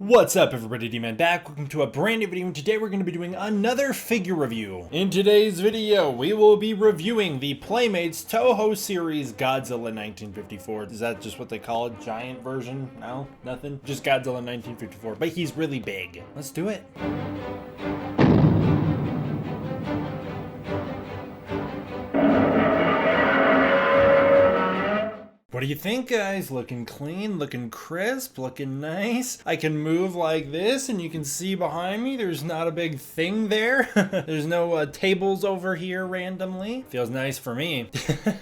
What's up everybody, D-Man back. Welcome to a brand new video, and today we're going to be doing another figure review. In today's video, we will be reviewing the Playmates Toho series Godzilla 1954. Is that just what they call it? Giant version? No? Nothing? Just Godzilla 1954, but he's really big. Let's do it. What do you think, guys? Looking clean, looking crisp, looking nice. I can move like this and you can see behind me there's not a big thing there. There's no tables over here randomly. Feels nice for me.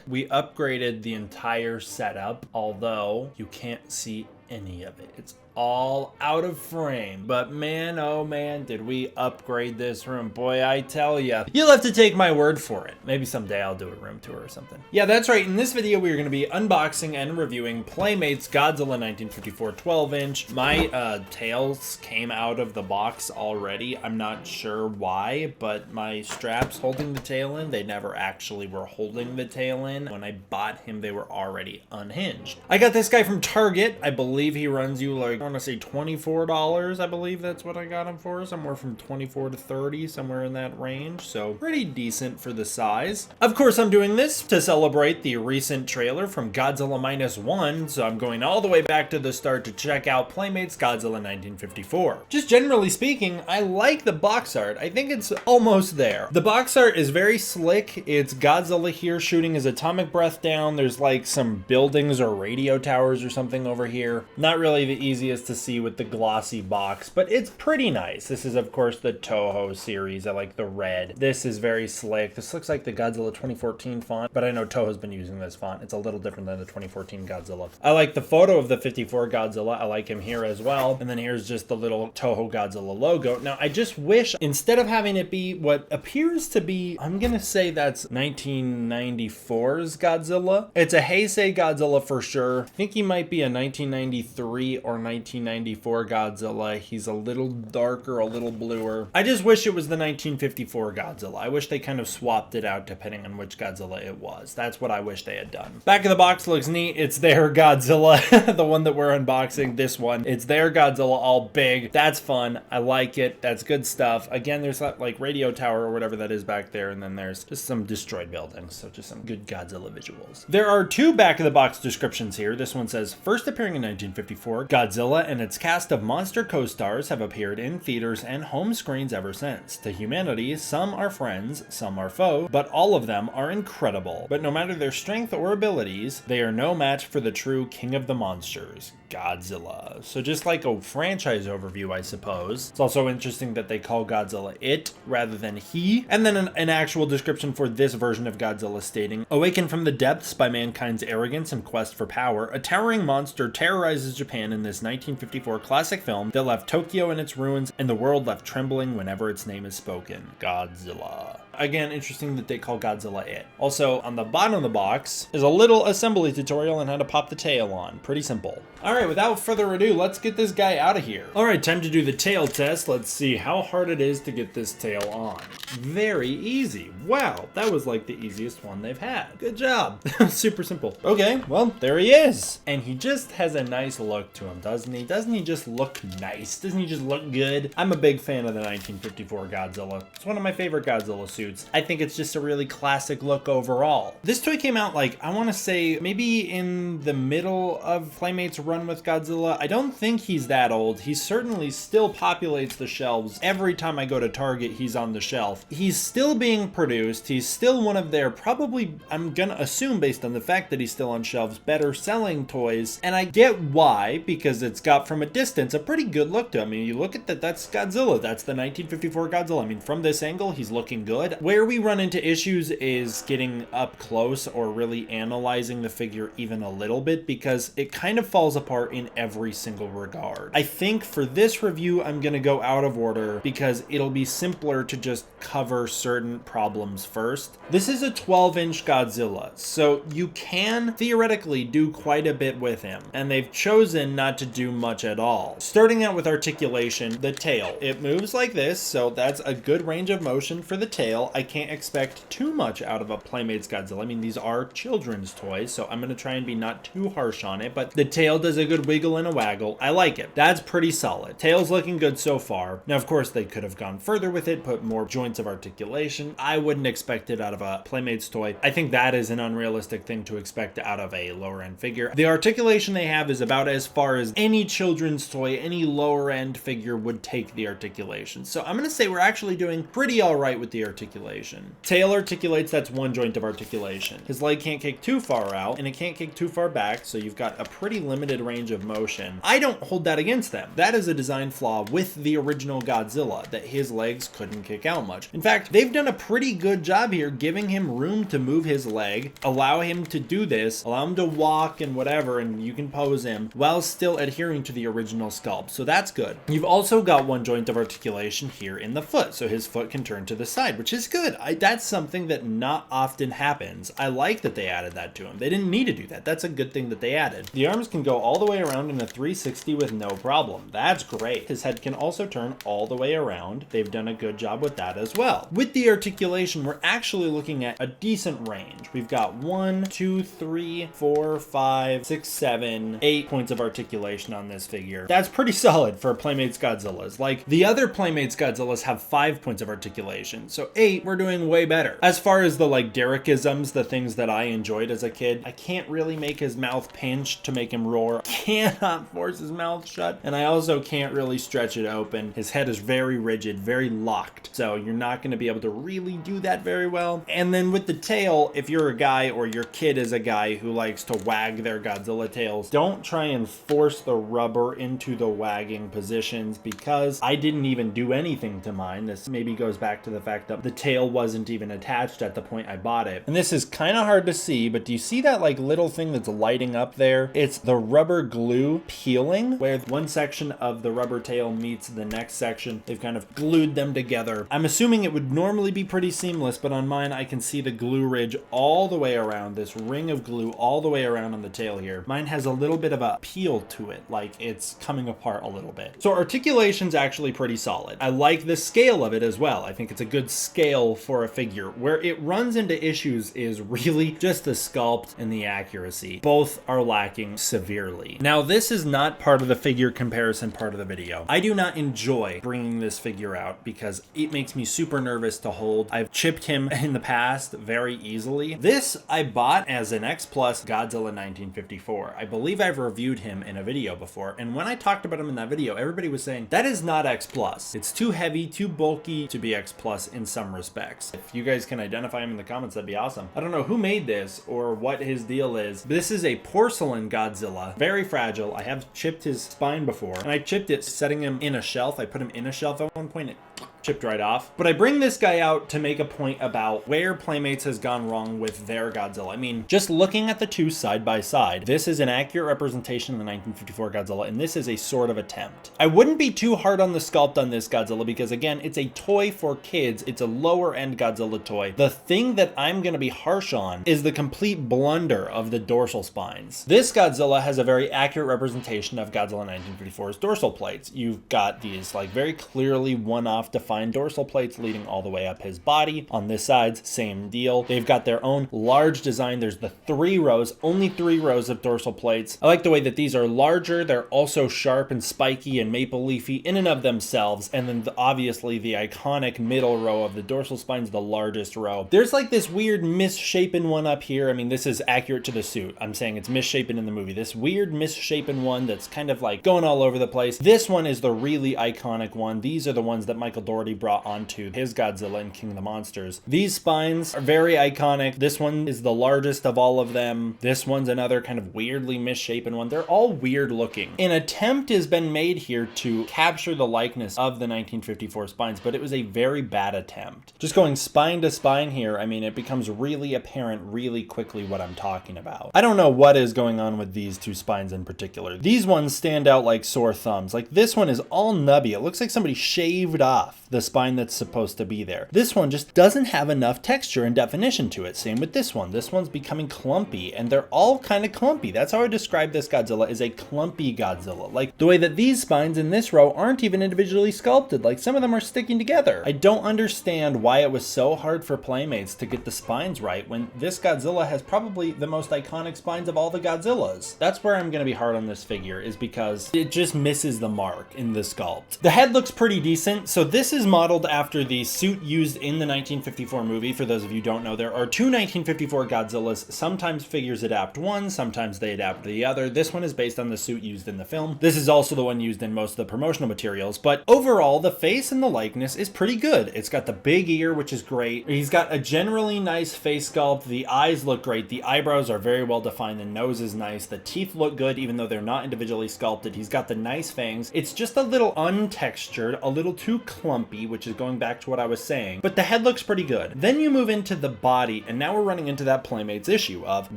We upgraded the entire setup, although you can't see any of it. It's all out of frame. But man, oh man, did we upgrade this room. Boy, I tell ya. You'll have to take my word for it. Maybe someday I'll do a room tour or something. Yeah, that's right. In this video, we're going to be unboxing and reviewing Playmates Godzilla 1954 12-inch. My tails came out of the box already. I'm not sure why, but my straps holding the tail in, they never actually were holding the tail in. When I bought him, they were already unhinged. I got this guy from Target. I believe he runs you like, I want to say $24. I believe that's what I got him for. Somewhere from 24 to 30, somewhere in that range. So pretty decent for the size. Of course, I'm doing this to celebrate the recent trailer from Godzilla -1. So I'm going all the way back to the start to check out Playmates Godzilla 1954. Just generally speaking, I like the box art. I think it's almost there. The box art is very slick. It's Godzilla here shooting his atomic breath down. There's like some buildings or radio towers or something over here. Not really the easiest to see with the glossy box, but it's pretty nice. This is of course the Toho series. I like the red. This is very slick. This looks like the Godzilla 2014 font, but I know Toho's been using this font. It's a little different than the 2014 Godzilla. I like the photo of the 54 Godzilla. I like him here as well. And then here's just the little Toho Godzilla logo. Now I just wish instead of having it be what appears to be, I'm gonna say that's 1994's Godzilla. It's a Heisei Godzilla for sure. I think he might be a 1993 or 1994 Godzilla. He's a little darker, a little bluer. I just wish it was the 1954 Godzilla. I wish they kind of swapped it out depending on which Godzilla it was. That's what I wish they had done. Back of the box looks neat. It's their Godzilla, the one that we're unboxing, this one. It's their Godzilla all big. That's fun. I like it. That's good stuff. Again, there's that like radio tower or whatever that is back there, and then there's just some destroyed buildings. So just some good Godzilla visuals. There are two back of the box descriptions here. This one says, first appearing in 1954, Godzilla and its cast of monster co-stars have appeared in theaters and home screens ever since. To humanity, some are friends, some are foe, but all of them are incredible. But no matter their strength or abilities, they are no match for the true king of the monsters, Godzilla. So just like a franchise overview, I suppose. It's also interesting that they call Godzilla it rather than he. And then an actual description for this version of Godzilla stating, awakened from the depths by mankind's arrogance and quest for power, a towering monster terrorizes Japan in this 1954 classic film that left Tokyo in its ruins and the world left trembling whenever its name is spoken. Godzilla. Again, interesting that they call Godzilla it. Also, on the bottom of the box is a little assembly tutorial on how to pop the tail on. Pretty simple. All right, without further ado, let's get this guy out of here. All right, time to do the tail test. Let's see how hard it is to get this tail on. Very easy. Wow, that was like the easiest one they've had. Good job. Super simple. Okay, well, there he is. And he just has a nice look to him, doesn't he? Doesn't he just look nice? Doesn't he just look good? I'm a big fan of the 1954 Godzilla. It's one of my favorite Godzilla suits. I think it's just a really classic look overall. This toy came out like, I want to say maybe in the middle of Playmates' run with Godzilla. I don't think he's that old. He certainly still populates the shelves. Every time I go to Target, he's on the shelf. He's still being produced. He's still one of their probably, I'm gonna assume based on the fact that he's still on shelves, better selling toys. And I get why, because it's got from a distance a pretty good look to him. I mean, you look at that, that's Godzilla. That's the 1954 Godzilla. I mean, from this angle, he's looking good. Where we run into issues is getting up close or really analyzing the figure even a little bit, because it kind of falls apart in every single regard. I think for this review, I'm gonna go out of order because it'll be simpler to just cover certain problems first. This is a 12-inch Godzilla, so you can theoretically do quite a bit with him, and they've chosen not to do much at all. Starting out with articulation, the tail. It moves like this, so that's a good range of motion for the tail. tail, I can't expect too much out of a Playmates Godzilla. I mean, these are children's toys, so I'm going to try and be not too harsh on it, but the tail does a good wiggle and a waggle. I like it. That's pretty solid. Tail's looking good so far. Now, of course, they could have gone further with it, put more joints of articulation. I wouldn't expect it out of a Playmates toy. I think that is an unrealistic thing to expect out of a lower end figure. The articulation they have is about as far as any children's toy, any lower end figure would take the articulation. So I'm going to say we're actually doing pretty all right with the articulation. Tail articulates, that's one joint of articulation. His leg can't kick too far out and it can't kick too far back, so you've got a pretty limited range of motion. I don't hold that against them. That is a design flaw with the original Godzilla, that his legs couldn't kick out much. In fact, they've done a pretty good job here giving him room to move his leg, allow him to do this, allow him to walk and whatever, and you can pose him while still adhering to the original sculpt. So that's good. You've also got one joint of articulation here in the foot, so his foot can turn to the side, which is good. That's something that not often happens. I like that they added that to him. They didn't need to do that. That's a good thing that they added. The arms can go all the way around in a 360 with no problem. That's great. His head can also turn all the way around. They've done a good job with that as well. With the articulation, we're actually looking at a decent range. We've got 1, 2, 3, 4, 5, 6, 7, 8 points of articulation on this figure. That's pretty solid for Playmates Godzillas. Like, the other Playmates Godzillas have 5 points of articulation, so 8, we're doing way better. As far as the like Derekisms, the things that I enjoyed as a kid, I can't really make his mouth pinch to make him roar. Cannot force his mouth shut, and I also can't really stretch it open. His head is very rigid, very locked, so you're not going to be able to really do that very well. And then with the tail, if you're a guy or your kid is a guy who likes to wag their Godzilla tails, don't try and force the rubber into the wagging positions, because I didn't even do anything to mine. This maybe goes back to the fact that the tail wasn't even attached at the point I bought it. And this is kind of hard to see, but do you see that like little thing that's lighting up there? It's the rubber glue peeling, where one section of the rubber tail meets the next section. They've kind of glued them together. I'm assuming it would normally be pretty seamless, but on mine I can see the glue ridge all the way around, this ring of glue all the way around on the tail here. Mine has a little bit of a peel to it, like it's coming apart a little bit. So articulation's actually pretty solid. I like the scale of it as well. I think it's a good scale for a figure. Where it runs into issues is really just the sculpt and the accuracy. Both are lacking severely. Now, this is not part of the figure comparison part of the video. I do not enjoy bringing this figure out because it makes me super nervous to hold. I've chipped him in the past very easily. This I bought as an X Plus Godzilla 1954. I believe I've reviewed him in a video before, and when I talked about him in that video, everybody was saying, that is not X Plus. It's too heavy, too bulky to be X Plus in some respects. If you guys can identify him in the comments, that'd be awesome. I don't know who made this or what his deal is. This is a porcelain Godzilla, very fragile. I have chipped his spine before, and I chipped it setting him in a shelf. I put him in a shelf at one point. It chipped right off. But I bring this guy out to make a point about where Playmates has gone wrong with their Godzilla. I mean, just looking at the two side by side, this is an accurate representation of the 1954 Godzilla, and this is a sort of attempt. I wouldn't be too hard on the sculpt on this Godzilla because, again, it's a toy for kids. It's a lower end Godzilla toy. The thing that I'm going to be harsh on is the complete blunder of the dorsal spines. This Godzilla has a very accurate representation of Godzilla 1954's dorsal plates. You've got these like very clearly one-off defined dorsal plates leading all the way up his body. On this side, same deal. They've got their own large design. There's the 3 rows, only 3 rows of dorsal plates. I like the way that these are larger. They're also sharp and spiky and maple leafy in and of themselves. And then obviously the iconic middle row of the dorsal spine is the largest row. There's like this weird misshapen one up here. I mean, this is accurate to the suit. I'm saying it's misshapen in the movie. This weird misshapen one that's kind of like going all over the place. This one is the really iconic one. These are the ones that Michael Dougherty brought onto his Godzilla in King of the Monsters. These spines are very iconic. This one is the largest of all of them. This one's another kind of weirdly misshapen one. They're all weird looking. An attempt has been made here to capture the likeness of the 1954 spines, but it was a very bad attempt. Just going spine to spine here, I mean, it becomes really apparent really quickly what I'm talking about. I don't know what is going on with these two spines in particular. These ones stand out like sore thumbs. Like this one is all nubby. It looks like somebody shaved off the the spine that's supposed to be there. This one just doesn't have enough texture and definition to it. Same with this one. This one's becoming clumpy, and they're all kind of clumpy. That's how I describe this Godzilla, is a clumpy Godzilla. Like the way that these spines in this row aren't even individually sculpted. Like some of them are sticking together. I don't understand why it was so hard for Playmates to get the spines right when this Godzilla has probably the most iconic spines of all the Godzillas. That's where I'm gonna be hard on this figure, is because it just misses the mark in the sculpt. The head looks pretty decent. So this is modeled after the suit used in the 1954 movie. For those of you who don't know, there are two 1954 Godzillas. Sometimes figures adapt one, sometimes they adapt the other. This one is based on the suit used in the film. This is also the one used in most of the promotional materials, but overall the face and the likeness is pretty good. It's got the big ear, which is great. He's got a generally nice face sculpt. The eyes look great. The eyebrows are very well defined. The nose is nice. The teeth look good, even though they're not individually sculpted. He's got the nice fangs. It's just a little untextured, a little too clumpy, which is going back to what I was saying, but the head looks pretty good. Then you move into the body, and now we're running into that Playmates issue of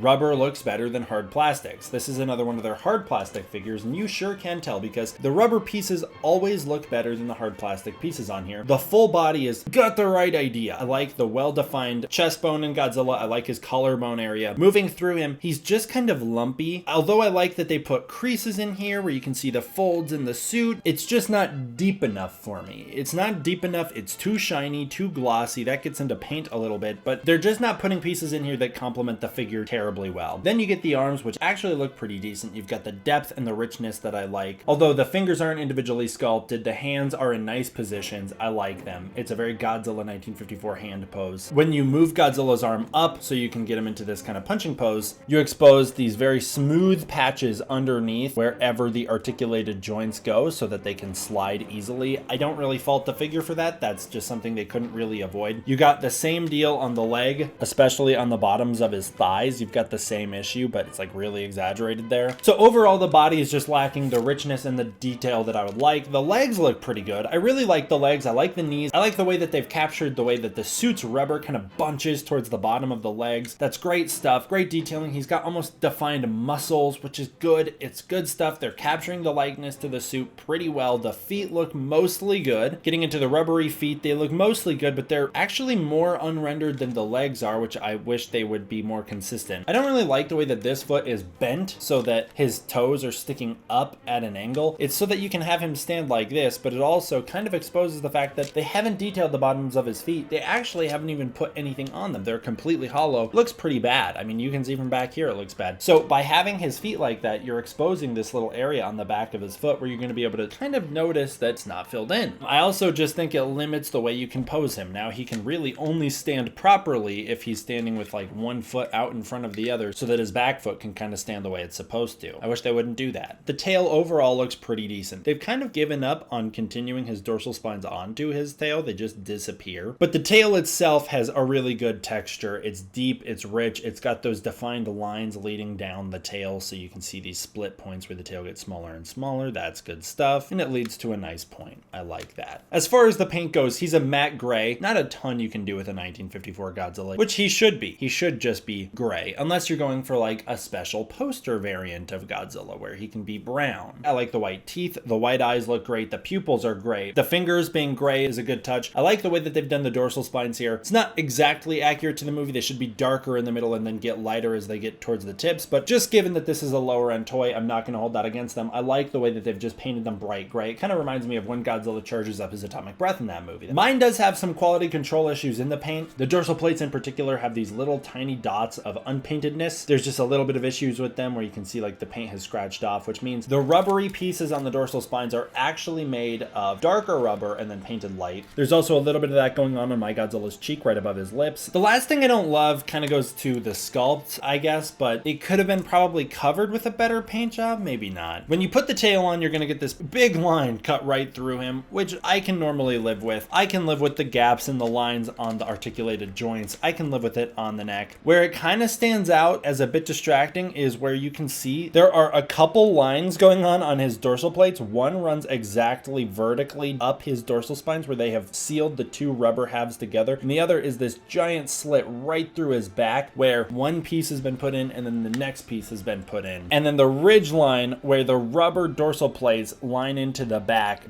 rubber looks better than hard plastics. This is another one of their hard plastic figures, and you sure can tell because the rubber pieces always look better than the hard plastic pieces on here. The full body has got the right idea. I like the well-defined chest bone in Godzilla. I like his collarbone area. Moving through him, he's just kind of lumpy. Although I like that they put creases in here where you can see the folds in the suit, it's just not deep enough for me. It's not deep enough. It's too shiny, too glossy. That gets into paint a little bit, but they're just not putting pieces in here that complement the figure terribly well. Then you get the arms, which actually look pretty decent. You've got the depth and the richness that I like. Although the fingers aren't individually sculpted, the hands are in nice positions. I like them. It's a very Godzilla 1954 hand pose. When you move Godzilla's arm up so you can get him into this kind of punching pose, you expose these very smooth patches underneath wherever the articulated joints go so that they can slide easily. I don't really fault the figure for that. That's just something they couldn't really avoid. You got the same deal on the leg, especially on the bottoms of his thighs. You've got the same issue, but it's like really exaggerated there. So overall, the body is just lacking the richness and the detail that I would like. The legs look pretty good. I really like the legs. I like the knees. I like the way that they've captured the way that the suit's rubber kind of bunches towards the bottom of the legs. That's great stuff. Great detailing. He's got almost defined muscles, which is good. It's good stuff. They're capturing the likeness to the suit pretty well. The feet look mostly good. Getting into the rubbery feet, they look mostly good, but they're actually more unrendered than the legs are, which I wish they would be more consistent. I don't really like the way that this foot is bent so that his toes are sticking up at an angle. It's so that you can have him stand like this, but it also kind of exposes the fact that they haven't detailed the bottoms of his feet. They actually haven't even put anything on them. They're completely hollow. Looks pretty bad. I mean, you can see from back here, it looks bad. So by having his feet like that, you're exposing this little area on the back of his foot where you're going to be able to kind of notice that it's not filled in. I also just think it limits the way you can pose him. Now he can really only stand properly if he's standing with like one foot out in front of the other so that his back foot can kind of stand the way it's supposed to. I wish they wouldn't do that. The tail overall looks pretty decent. They've kind of given up on continuing his dorsal spines onto his tail. They just disappear. But the tail itself has a really good texture. It's deep, it's rich, it's got those defined lines leading down the tail so you can see these split points where the tail gets smaller and smaller. That's good stuff. And it leads to a nice point. I like that. As far as the paint goes, he's a matte gray. Not a ton you can do with a 1954 Godzilla, which he should be. He should just be gray, unless you're going for like a special poster variant of Godzilla where he can be brown. I like the white teeth. The white eyes look great. The pupils are great. The fingers being gray is a good touch. I like the way that they've done the dorsal spines here. It's not exactly accurate to the movie. They should be darker in the middle and then get lighter as they get towards the tips, but just given that this is a lower end toy, I'm not going to hold that against them. I like the way that they've just painted them bright gray. It kind of reminds me of when Godzilla charges up his atomic breath in that movie. Mine does have some quality control issues in the paint. The dorsal plates in particular have these little tiny dots of unpaintedness. There's just a little bit of issues with them where you can see like the paint has scratched off, which means the rubbery pieces on the dorsal spines are actually made of darker rubber and then painted light. There's also a little bit of that going on my Godzilla's cheek right above his lips. The last thing I don't love kind of goes to the sculpt, I guess, but it could have been probably covered with a better paint job, maybe not. When you put the tail on, you're going to get this big line cut right through him, which I can normally live with. I can live with the gaps in the lines on the articulated joints. I can live with it on the neck. Where it kind of stands out as a bit distracting is where you can see there are a couple lines going on his dorsal plates. One runs exactly vertically up his dorsal spines where they have sealed the two rubber halves together, and the other is this giant slit right through his back where one piece has been put in and then the next piece has been put in. And then the ridge line where the rubber dorsal plates line into the back,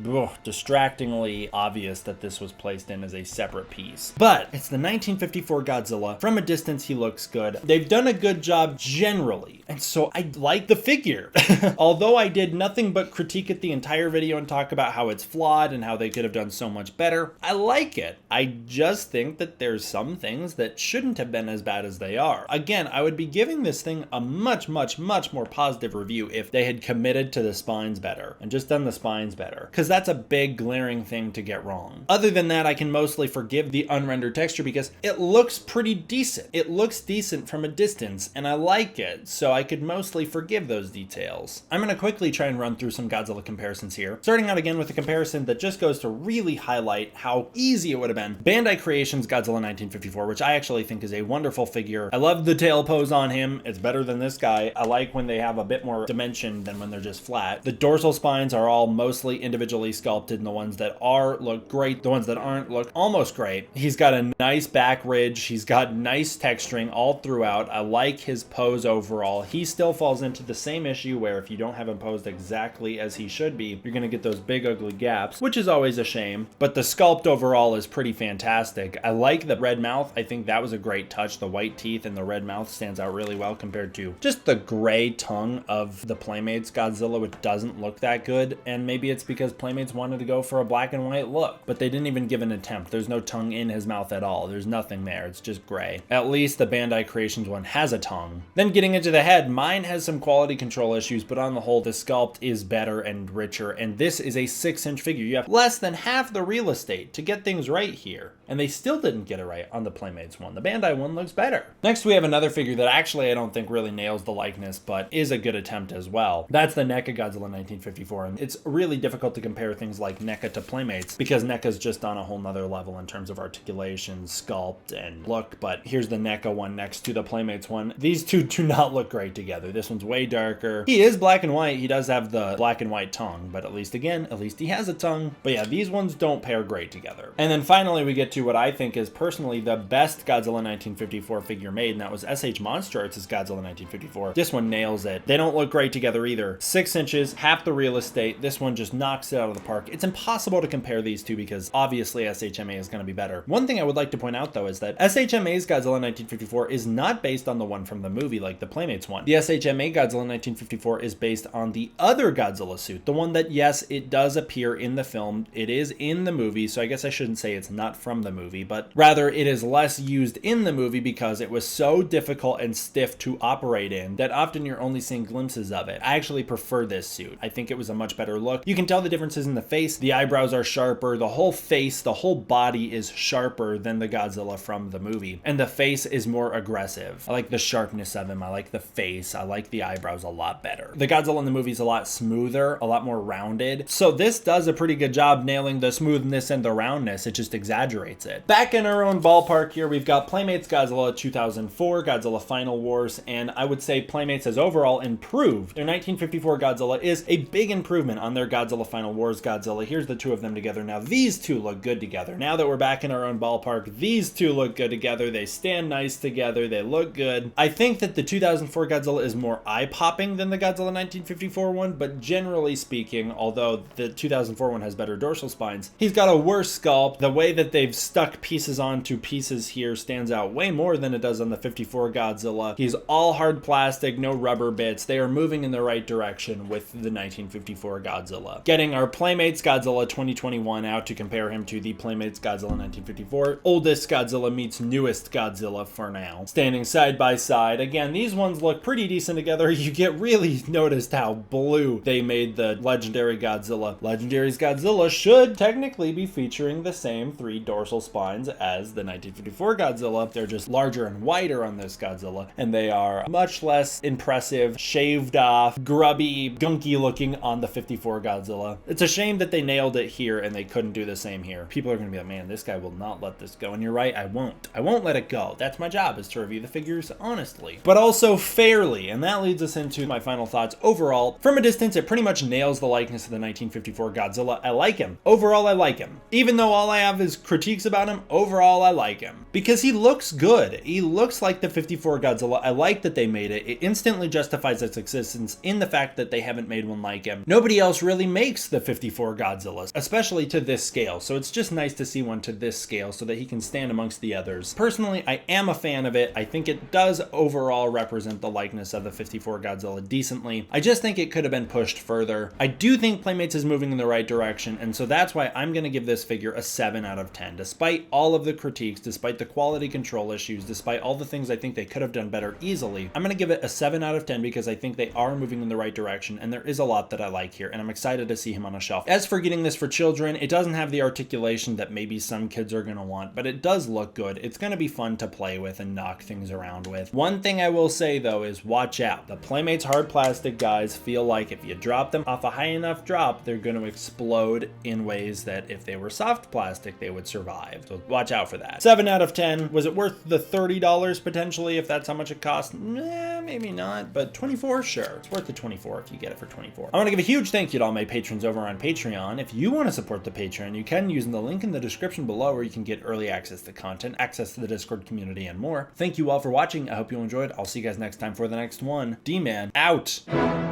distractingly really obvious that this was placed in as a separate piece. But it's the 1954 Godzilla. From a distance, he looks good. They've done a good job generally, and so I like the figure. Although I did nothing but critique it the entire video and talk about how it's flawed and how they could have done so much better, I like it. I just think that there's some things that shouldn't have been as bad as they are. Again, I would be giving this thing a much more positive review if they had committed to the spines better and just done the spines better, because that's a big glaring thing to get wrong. Other than that, I can mostly forgive the unrendered texture because it looks pretty decent. It looks decent from a distance and I like it, so I could mostly forgive those details. I'm going to quickly try and run through some Godzilla comparisons here, starting out again with a comparison that just goes to really highlight how easy it would have been. Bandai Creations Godzilla 1954, which I actually think is a wonderful figure. I love the tail pose on him. It's better than this guy. I like when they have a bit more dimension than when they're just flat. The dorsal spines are all mostly individually sculpted, and the ones that are look great. The ones that aren't look almost great. He's got a nice back ridge. He's got nice texturing all throughout. I like his pose overall. He still falls into the same issue where if you don't have him posed exactly as he should be, you're going to get those big ugly gaps, which is always a shame. But the sculpt overall is pretty fantastic. I like the red mouth. I think that was a great touch. The white teeth and the red mouth stands out really well compared to just the gray tongue of the Playmates Godzilla, which doesn't look that good. And maybe it's because Playmates wanted to go for a black and white look, but they didn't even give an attempt. There's no tongue in his mouth at all. There's nothing there. It's just gray. At least the Bandai Creations one has a tongue. Then getting into the head, mine has some quality control issues, but on the whole, the sculpt is better and richer. And this is a 6-inch figure. You have less than half the real estate to get things right here. And they still didn't get it right on the Playmates one. The Bandai one looks better. Next, we have another figure that actually I don't think really nails the likeness, but is a good attempt as well. That's the NECA Godzilla 1954. And it's really difficult to compare things like NECA to Playmates because NECA's just on a whole nother level in terms of articulation, sculpt, and look. But here's the NECA one next to the Playmates one. These two do not look great together. This one's way darker. He is black and white. He does have the black and white tongue, but at least he has a tongue. But yeah, these ones don't pair great together. And then finally, we get to what I think is personally the best Godzilla 1954 figure made, and that was SH Monster Arts' Godzilla 1954. This one nails it. They don't look great together either. 6 inches, half the real estate. This one just knocks it out of the park. It's impossible to compare these two because obviously SHMA is going to be better. One thing I would like to point out though is that SHMA's Godzilla 1954 is not based on the one from the movie like the Playmates one. The SHMA Godzilla 1954 is based on the other Godzilla suit, the one that, yes, it does appear in the film. It is in the movie, so I guess I shouldn't say it's not from the movie, but rather it is less used in the movie because it was so difficult and stiff to operate in that often you're only seeing glimpses of it. I actually prefer this suit. I think it was a much better look. You can tell the differences in the face. The eyebrows are sharper. The whole face, the whole body is sharper than the Godzilla from the movie. And the face is more aggressive. I like the sharpness of him. I like the face. I like the eyebrows a lot better. The Godzilla in the movie is a lot smoother, a lot more rounded. So this does a pretty good job nailing the smoothness and the roundness. It just exaggerates it. Back in our own ballpark here, we've got Playmates Godzilla 2004, Godzilla Final Wars, and I would say Playmates has overall improved. Their 1954 Godzilla is a big improvement on their Godzilla Final Wars Godzilla. Here's the two of them together. Now these two look good together. Now that we're back in our own ballpark, these two look good together. They stand nice together. They look good. I think that the 2004 Godzilla is more eye-popping than the Godzilla 1954 one, but generally speaking, although the 2004 one has better dorsal spines, he's got a worse sculpt. The way that they've stuck pieces onto pieces here stands out way more than it does on the 54 Godzilla. He's all hard plastic, no rubber bits. They are moving in the right direction with the 1954 Godzilla. Getting our Playmates Godzilla 2021 out to compare him to the Playmates Godzilla 1954. Oldest Godzilla meets newest Godzilla for now. Standing side by side. Again, these ones look pretty decent together. You get really noticed how blue they made the Legendary Godzilla. Legendary's Godzilla should technically be featuring the same 3 dorsal spines as the 1954 Godzilla. They're just larger and wider on this Godzilla, and they are much less impressive, shaved off, grubby, gunky looking on the 54 Godzilla. It's a shame that they nailed it here and they couldn't do the same here. People are going to be like, man, this guy will not let this go. And you're right, I won't. I won't let it go. That's my job, is to review the figures honestly, but also fairly. And that leads us into my final thoughts. Overall, from a distance, it pretty much nails the likeness of the 1954 Godzilla. I like him. Overall, I like him. Even though all I have is critique critiques about him, overall I like him. Because he looks good. He looks like the 54 Godzilla. I like that they made it. It instantly justifies its existence in the fact that they haven't made one like him. Nobody else really makes the 54 Godzillas, especially to this scale. So it's just nice to see one to this scale so that he can stand amongst the others. Personally, I am a fan of it. I think it does overall represent the likeness of the 54 Godzilla decently. I just think it could have been pushed further. I do think Playmates is moving in the right direction, and so that's why I'm going to give this figure a 7 out of 10. Despite all of the critiques, despite the quality control issues, despite all the things I think they could have done better easily, I'm going to give it a 7 out of 10 because I think they are moving in the right direction, and there is a lot that I like here, and I'm excited to see him on a shelf. As for getting this for children, it doesn't have the articulation that maybe some kids are going to want, but it does look good. It's going to be fun to play with and knock things around with. One thing I will say though is watch out. The Playmates hard plastic guys feel like if you drop them off a high enough drop, they're going to explode in ways that if they were soft plastic, they would survive. So watch out for that. 7 out of 10. Was it worth the $30 potentially if that's how much it cost? Nah, maybe not, but 24, sure. It's worth the 24 if you get it for 24. I want to give a huge thank you to all my patrons over on Patreon. If you want to support the Patreon, you can using the link in the description below where you can get early access to content, access to the Discord community, and more. Thank you all for watching. I hope you enjoyed. I'll see you guys next time for the next one. D-Man out.